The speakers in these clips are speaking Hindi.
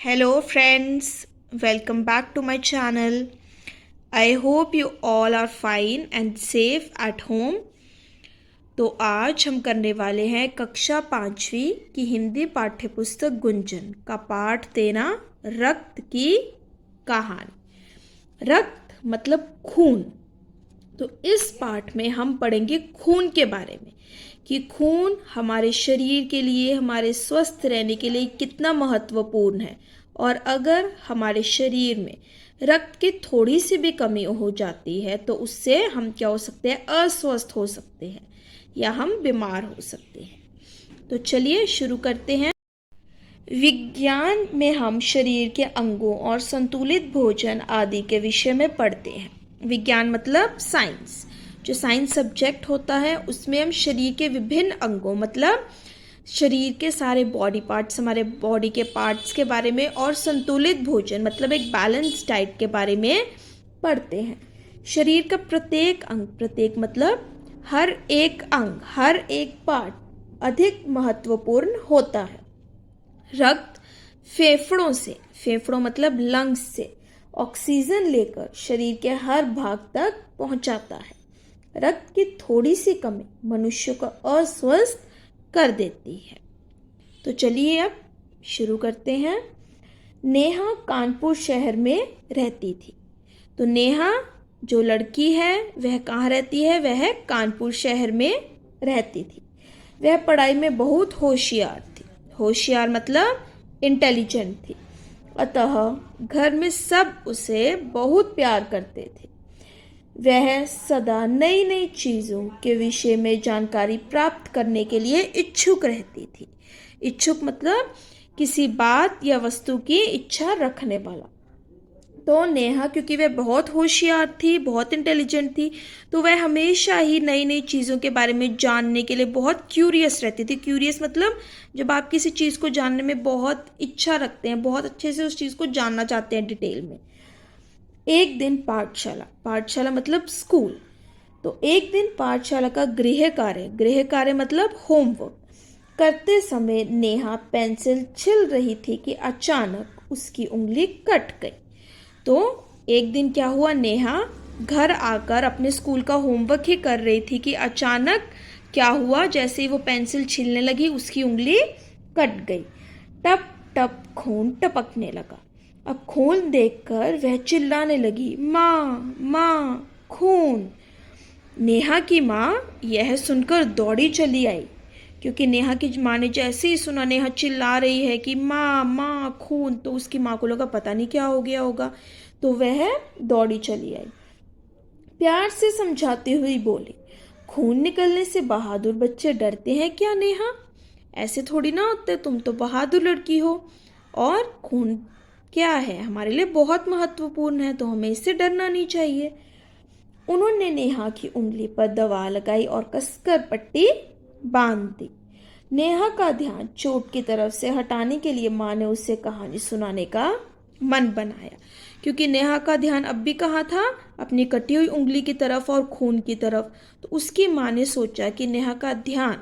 Hello, friends. Welcome back to my channel. I hope you all are fine and safe at home. तो आज हम करने वाले हैं कक्षा 5वीं की हिंदी पाठ्यपुस्तक गुंजन का पाठ 13 रक्त की कहानी। रक्त मतलब खून। तो इस पाठ में हम पढ़ेंगे खून के बारे में कि खून हमारे शरीर के लिए, हमारे स्वस्थ रहने के लिए कितना महत्वपूर्ण है। और अगर हमारे शरीर में रक्त की थोड़ी सी भी कमी हो जाती है तो उससे हम क्या हो सकते हैं, अस्वस्थ हो सकते हैं या हम बीमार हो सकते हैं। तो चलिए शुरू करते हैं। विज्ञान में हम शरीर के अंगों और संतुलित भोजन आदि के विषय में पढ़ते हैं। विज्ञान मतलब साइंस। जो साइंस सब्जेक्ट होता है उसमें हम शरीर के विभिन्न अंगों मतलब शरीर के सारे बॉडी पार्ट्स, हमारे बॉडी के पार्ट्स के बारे में, और संतुलित भोजन मतलब एक बैलेंस डाइट के बारे में पढ़ते हैं। शरीर का प्रत्येक अंग, प्रत्येक मतलब हर एक अंग, हर एक पार्ट अधिक महत्वपूर्ण होता है। रक्त फेफड़ों से, फेफड़ों मतलब लंग्स से, ऑक्सीजन लेकर शरीर के हर भाग तक पहुंचाता है। रक्त की थोड़ी सी कमी मनुष्य को अस्वस्थ कर देती है। तो चलिए अब शुरू करते हैं। नेहा कानपुर शहर में रहती थी। तो नेहा जो लड़की है वह कहाँ रहती है? वह कानपुर शहर में रहती थी। वह पढ़ाई में बहुत होशियार थी। होशियार मतलब इंटेलिजेंट थी। अतः घर में सब उसे बहुत प्यार करते थे। वह सदा नई नई चीज़ों के विषय में जानकारी प्राप्त करने के लिए इच्छुक रहती थी। इच्छुक मतलब किसी बात या वस्तु की इच्छा रखने वाला। तो नेहा क्योंकि वह बहुत होशियार थी, बहुत इंटेलिजेंट थी, तो वह हमेशा ही नई नई चीज़ों के बारे में जानने के लिए बहुत क्यूरियस रहती थी। क्यूरियस मतलब जब आप किसी चीज़ को जानने में बहुत इच्छा रखते हैं, बहुत अच्छे से उस चीज़ को जानना चाहते हैं डिटेल में। एक दिन पाठशाला, पाठशाला मतलब स्कूल, तो एक दिन पाठशाला का गृह कार्य मतलब होमवर्क करते समय नेहा पेंसिल छिल रही थी कि अचानक उसकी उंगली कट गई। तो एक दिन क्या हुआ, नेहा घर आकर अपने स्कूल का होमवर्क ही कर रही थी कि अचानक क्या हुआ, जैसे ही वो पेंसिल छीलने लगी उसकी उंगली कट गई। टप टप खून टपकने लगा। अब खून देखकर वह चिल्लाने लगी, माँ माँ खून। नेहा की माँ यह सुनकर दौड़ी चली आई, क्योंकि नेहा की माँ ने जैसे ही सुना नेहा चिल्ला रही है कि माँ माँ खून, तो उसकी माँ को लगा पता नहीं क्या हो गया होगा, तो वह दौड़ी चली आई। प्यार से समझाती हुई बोली, खून निकलने से बहादुर बच्चे डरते हैं क्या नेहा? ऐसे थोड़ी ना होते, तुम तो बहादुर लड़की हो, और खून क्या है, हमारे लिए बहुत महत्वपूर्ण है, तो हमें इससे डरना नहीं चाहिए। उन्होंने नेहा की उंगली पर दवा लगाई और कसकर पट्टी बांध दी। नेहा का ध्यान चोट की तरफ से हटाने के लिए माँ ने उसे कहानी सुनाने का मन बनाया, क्योंकि नेहा का ध्यान अब भी कहाँ था, अपनी कटी हुई उंगली की तरफ और खून की तरफ। तो उसकी माँ ने सोचा कि नेहा का ध्यान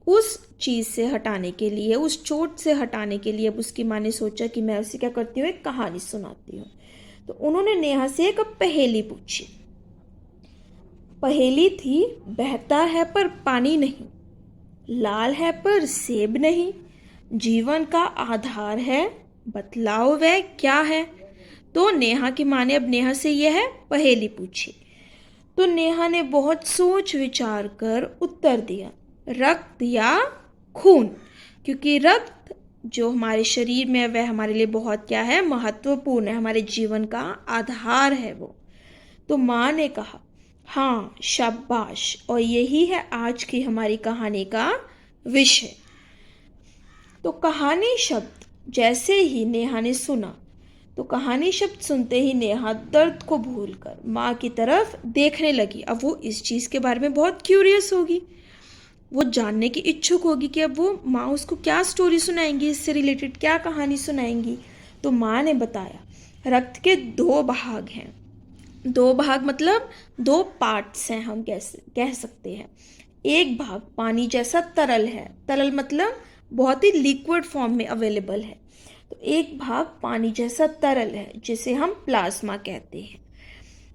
उस चीज़ से हटाने के लिए, उस चोट से हटाने के लिए, अब उसकी माँ ने सोचा कि मैं उसे क्या करती हूँ, एक कहानी सुनाती हूँ। तो उन्होंने नेहा से एक पहेली पूछी। पहेली थी, बहता है पर पानी नहीं, लाल है पर सेब नहीं, जीवन का आधार है, बतलाओ वह क्या है। तो नेहा की माँ ने अब नेहा से यह पहेली पूछी। तो नेहा ने बहुत सोच विचार कर उत्तर दिया, रक्त या खून, क्योंकि रक्त जो हमारे शरीर में है वह हमारे लिए बहुत क्या है, महत्वपूर्ण है, हमारे जीवन का आधार है वो। तो माँ ने कहा, हाँ शाबाश, और यही है आज की हमारी कहानी का विषय। तो कहानी शब्द जैसे ही नेहा ने सुना, तो कहानी शब्द सुनते ही नेहा दर्द को भूलकर माँ की तरफ देखने लगी। अब वो इस चीज़ के बारे में बहुत क्यूरियस होगी, वो जानने की इच्छुक होगी कि अब वो माँ उसको क्या स्टोरी सुनाएंगी, इससे रिलेटेड क्या कहानी सुनाएंगी। तो माँ ने बताया, रक्त के दो भाग हैं। दो भाग मतलब दो पार्ट्स हैं, हम कह सकते हैं। एक भाग पानी जैसा तरल है, तरल मतलब बहुत ही लिक्विड फॉर्म में अवेलेबल है। तो एक भाग पानी जैसा तरल है जिसे हम प्लाज्मा कहते हैं।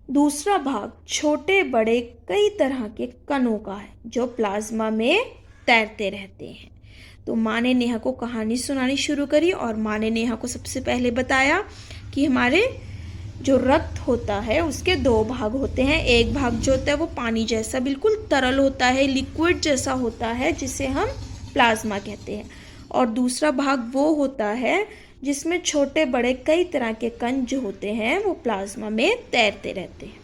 दूसरा भाग छोटे बड़े कई तरह के कणों का है जो प्लाज्मा में तैरते रहते हैं। तो माँ ने नेहा को कहानी सुनानी शुरू करी और माँ ने नेहा को सबसे पहले बताया कि हमारे जो रक्त होता है उसके दो भाग होते हैं। एक भाग जो होता है वो पानी जैसा बिल्कुल तरल होता है, लिक्विड जैसा होता है, जिसे हम प्लाज्मा कहते हैं। और दूसरा भाग वो होता है जिसमें छोटे बड़े कई तरह के कण जो होते हैं वो प्लाज्मा में तैरते रहते हैं।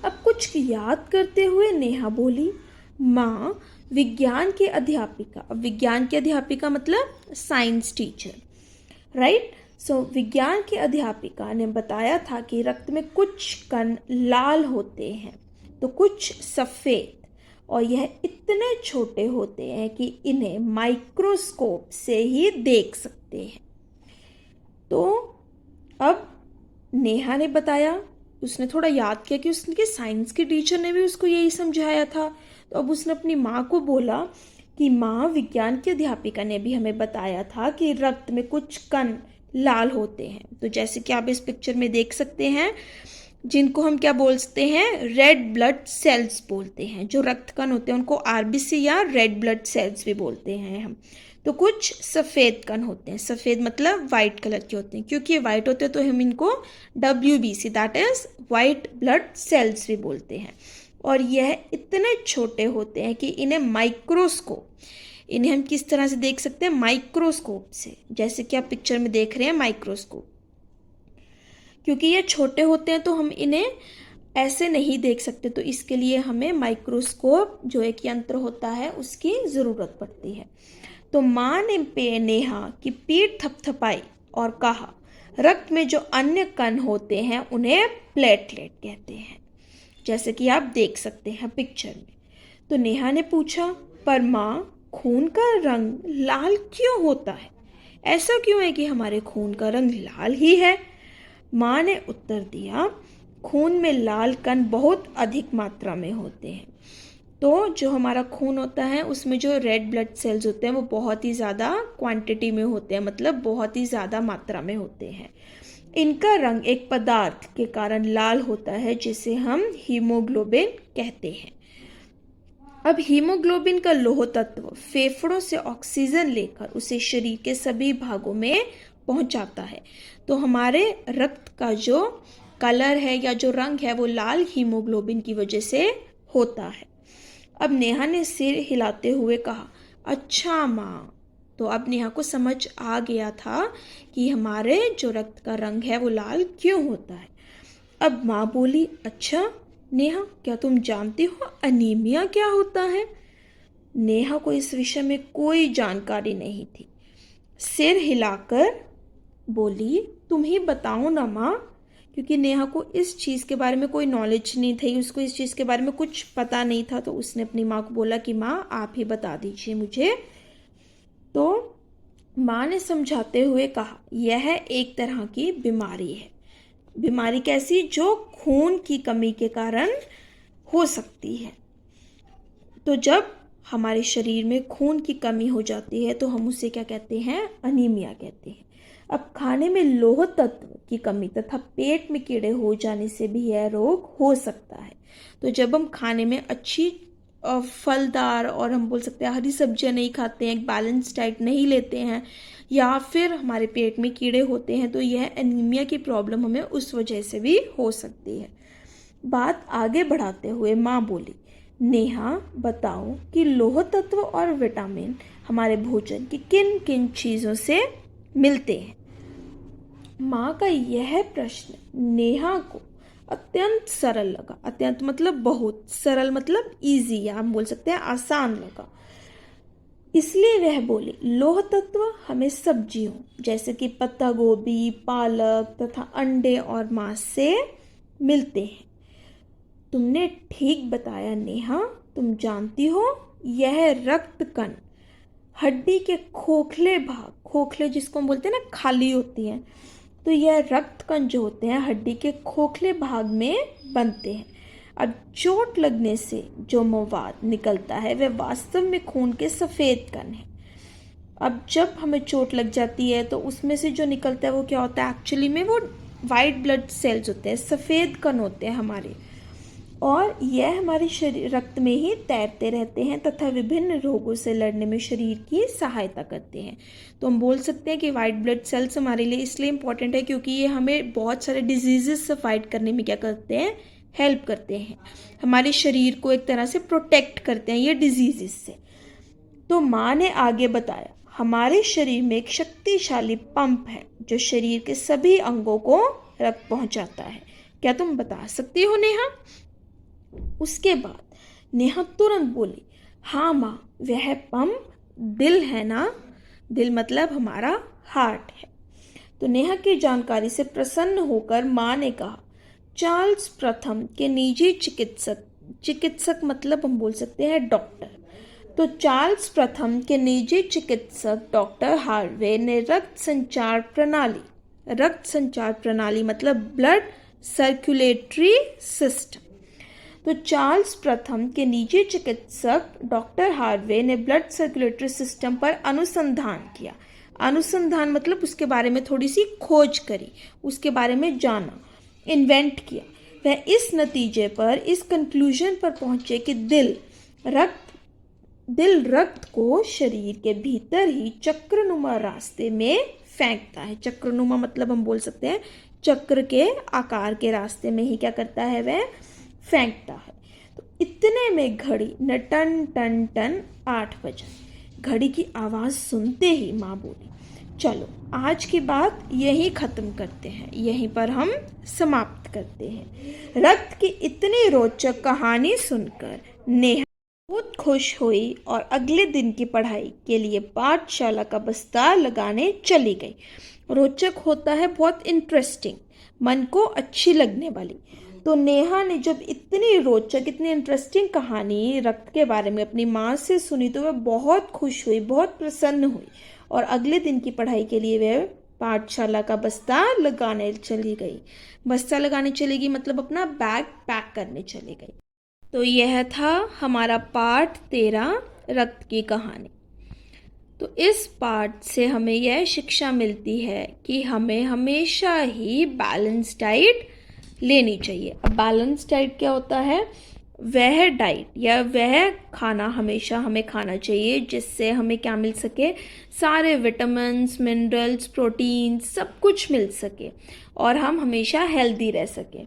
अब कुछ याद करते हुए नेहा बोली, माँ विज्ञान की अध्यापिका, अब विज्ञान की अध्यापिका मतलब साइंस टीचर, राइट। सो विज्ञान की अध्यापिका ने बताया था कि रक्त में कुछ कण लाल होते हैं तो कुछ सफ़ेद, और यह इतने छोटे होते हैं कि इन्हें माइक्रोस्कोप से ही देख सकते हैं। तो अब नेहा ने बताया, उसने थोड़ा याद किया कि उसके साइंस के टीचर ने भी उसको यही समझाया था। तो अब उसने अपनी माँ को बोला कि माँ विज्ञान की अध्यापिका ने भी हमें बताया था कि रक्त में कुछ कण लाल होते हैं। तो जैसे कि आप इस पिक्चर में देख सकते हैं, जिनको हम क्या बोलते हैं, रेड ब्लड सेल्स बोलते हैं। जो रक्त कण होते हैं उनको आरबीसी या रेड ब्लड सेल्स भी बोलते हैं हम। तो कुछ सफ़ेद कण होते हैं, सफ़ेद मतलब वाइट कलर के होते हैं, क्योंकि ये वाइट होते हैं तो हम इनको WBC that is white blood cells भी बोलते हैं। और यह इतने छोटे होते हैं कि इन्हें हम किस तरह से देख सकते हैं, माइक्रोस्कोप से, जैसे कि आप पिक्चर में देख रहे हैं माइक्रोस्कोप। क्योंकि ये छोटे होते हैं तो हम इन्हें ऐसे नहीं देख सकते, तो इसके लिए हमें माइक्रोस्कोप जो एक यंत्र होता है उसकी ज़रूरत पड़ती है। तो माँ ने नेहा की पीठ थपथपाई और कहा, रक्त में जो अन्य कण होते हैं उन्हें प्लेटलेट कहते हैं, जैसे कि आप देख सकते हैं पिक्चर में। तो नेहा ने पूछा, पर माँ खून का रंग लाल क्यों होता है? ऐसा क्यों है कि हमारे खून का रंग लाल ही है? माँ ने उत्तर दिया, खून में लाल कण बहुत अधिक मात्रा में होते हैं। तो जो हमारा खून होता है उसमें जो रेड ब्लड सेल्स होते हैं वो बहुत ही ज़्यादा क्वांटिटी में होते हैं, मतलब बहुत ही ज़्यादा मात्रा में होते हैं। इनका रंग एक पदार्थ के कारण लाल होता है जिसे हम हीमोग्लोबिन कहते हैं। अब हीमोग्लोबिन का लौह तत्व फेफड़ों से ऑक्सीजन लेकर उसे शरीर के सभी भागों में पहुंचाता है। तो हमारे रक्त का जो कलर है या जो रंग है वो लाल हीमोग्लोबिन की वजह से होता है। अब नेहा ने सिर हिलाते हुए कहा, अच्छा माँ। तो अब नेहा को समझ आ गया था कि हमारे जो रक्त का रंग है वो लाल क्यों होता है। अब माँ बोली, अच्छा नेहा, क्या तुम जानती हो अनीमिया क्या होता है? नेहा को इस विषय में कोई जानकारी नहीं थी। सिर हिलाकर बोली, तुम ही बताओ ना माँ, क्योंकि नेहा को इस चीज़ के बारे में कोई नॉलेज नहीं थी, उसको इस चीज़ के बारे में कुछ पता नहीं था। तो उसने अपनी माँ को बोला कि माँ आप ही बता दीजिए मुझे। तो माँ ने समझाते हुए कहा, यह एक तरह की बीमारी है। बीमारी कैसी? जो खून की कमी के कारण हो सकती है। तो जब हमारे शरीर में खून की कमी हो जाती है तो हम उसे क्या कहते हैं? अनीमिया कहते हैं। अब खाने में लौह तत्व की कमी तथा पेट में कीड़े हो जाने से भी यह रोग हो सकता है। तो जब हम खाने में अच्छी फलदार और हम बोल सकते हैं हरी सब्जियां नहीं खाते हैं, एक बैलेंस डाइट नहीं लेते हैं, या फिर हमारे पेट में कीड़े होते हैं, तो यह एनीमिया की प्रॉब्लम हमें उस वजह से भी हो सकती है। बात आगे बढ़ाते हुए माँ बोली, नेहा बताओ कि लौह तत्व और विटामिन हमारे भोजन की किन किन चीज़ों से मिलते हैं। माँ का यह प्रश्न नेहा को अत्यंत सरल लगा। अत्यंत मतलब बहुत, सरल मतलब इजी, या हम बोल सकते हैं आसान लगा। इसलिए वह बोली, लौह तत्व हमें सब्जियों जैसे कि पत्ता गोभी, पालक तथा अंडे और मांस से मिलते हैं। तुमने ठीक बताया नेहा। तुम जानती हो यह रक्त कण हड्डी के खोखले भाग, खोखले जिसको हम बोलते हैं ना खाली होती हैं, तो यह रक्त कण जो होते हैं हड्डी के खोखले भाग में बनते हैं। अब चोट लगने से जो मवाद निकलता है वह वास्तव में खून के सफ़ेद कण है। अब जब हमें चोट लग जाती है तो उसमें से जो निकलता है वो क्या होता है, एक्चुअली में वो वाइट ब्लड सेल्स होते हैं, सफ़ेद कण होते हैं हमारे, और यह हमारे शरीर रक्त में ही तैरते रहते हैं तथा विभिन्न रोगों से लड़ने में शरीर की सहायता करते हैं। तो हम बोल सकते हैं कि वाइट ब्लड सेल्स हमारे लिए इसलिए इम्पॉर्टेंट है क्योंकि ये हमें बहुत सारे डिजीज़ से फाइट करने में क्या करते हैं, हेल्प करते हैं, हमारे शरीर को एक तरह से प्रोटेक्ट करते हैं ये डिजीज़ से। तो माँ ने आगे बताया, हमारे शरीर में एक शक्तिशाली पंप है जो शरीर के सभी अंगों को रक्त पहुंचाता है। क्या तुम बता सकती हो नेहा? उसके बाद नेहा तुरंत बोली, हाँ माँ, वह पंप दिल है ना? दिल मतलब हमारा हार्ट है। तो नेहा की जानकारी से प्रसन्न होकर माँ ने कहा, चार्ल्स प्रथम के निजी चिकित्सक, चिकित्सक मतलब हम बोल सकते हैं डॉक्टर, तो चार्ल्स प्रथम के निजी चिकित्सक डॉक्टर हार्वे ने रक्त संचार प्रणाली मतलब ब्लड सर्कुलेटरी सिस्टम, तो चार्ल्स प्रथम के निजी चिकित्सक डॉक्टर हार्वे ने ब्लड सर्कुलेटरी सिस्टम पर अनुसंधान किया। अनुसंधान मतलब उसके बारे में थोड़ी सी खोज करी, उसके बारे में जाना, इन्वेंट किया। वह इस नतीजे पर, इस कंक्लूजन पर पहुंचे कि दिल रक्त को शरीर के भीतर ही चक्रनुमा रास्ते में फेंकता है। चक्रनुमा मतलब हम बोल सकते हैं चक्र के आकार के रास्ते में ही क्या करता है, वह फेंकता है। तो इतने में घड़ी न टन टन टन 8 बजा। घड़ी की आवाज़ सुनते ही माँ बोली, चलो आज की बात यहीं ख़त्म करते हैं, यहीं पर हम समाप्त करते हैं। रक्त की इतनी रोचक कहानी सुनकर नेहा बहुत खुश हुई और अगले दिन की पढ़ाई के लिए पाठशाला का बस्ता लगाने चली गई। रोचक होता है, बहुत इंटरेस्टिंग, मन को अच्छी लगने वाली। तो नेहा ने जब इतनी रोचक, इतनी इंटरेस्टिंग कहानी रक्त के बारे में अपनी माँ से सुनी तो वह बहुत खुश हुई, बहुत प्रसन्न हुई, और अगले दिन की पढ़ाई के लिए वह पाठशाला का बस्ता लगाने चली गई। बस्ता लगाने चलेगी मतलब अपना बैग पैक करने चली गई। तो यह था हमारा पाठ 13 रक्त की कहानी। तो इस पाठ से हमें यह शिक्षा मिलती है कि हमें हमेशा ही बैलेंस डाइट लेनी चाहिए। अब बैलेंस डाइट क्या होता है? वह डाइट या वह खाना हमेशा हमें खाना चाहिए जिससे हमें क्या मिल सके, सारे विटामिन्स, मिनरल्स, प्रोटीन सब कुछ मिल सके और हम हमेशा हेल्दी रह सकें।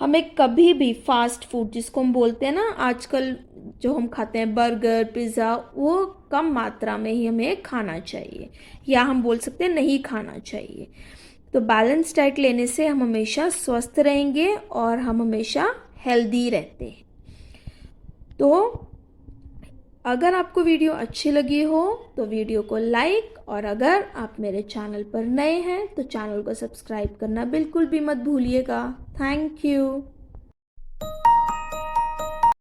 हमें कभी भी फास्ट फूड, जिसको हम बोलते हैं ना आजकल जो हम खाते हैं बर्गर, पिज़्ज़ा, वो कम मात्रा में ही हमें खाना चाहिए, या हम बोल सकते हैं नहीं खाना चाहिए। तो बैलेंस डाइट लेने से हम हमेशा स्वस्थ रहेंगे और हम हमेशा हेल्दी रहते हैं। तो अगर आपको वीडियो अच्छी लगी हो तो वीडियो को लाइक, और अगर आप मेरे चैनल पर नए हैं तो चैनल को सब्सक्राइब करना बिल्कुल भी मत भूलिएगा। Thank you.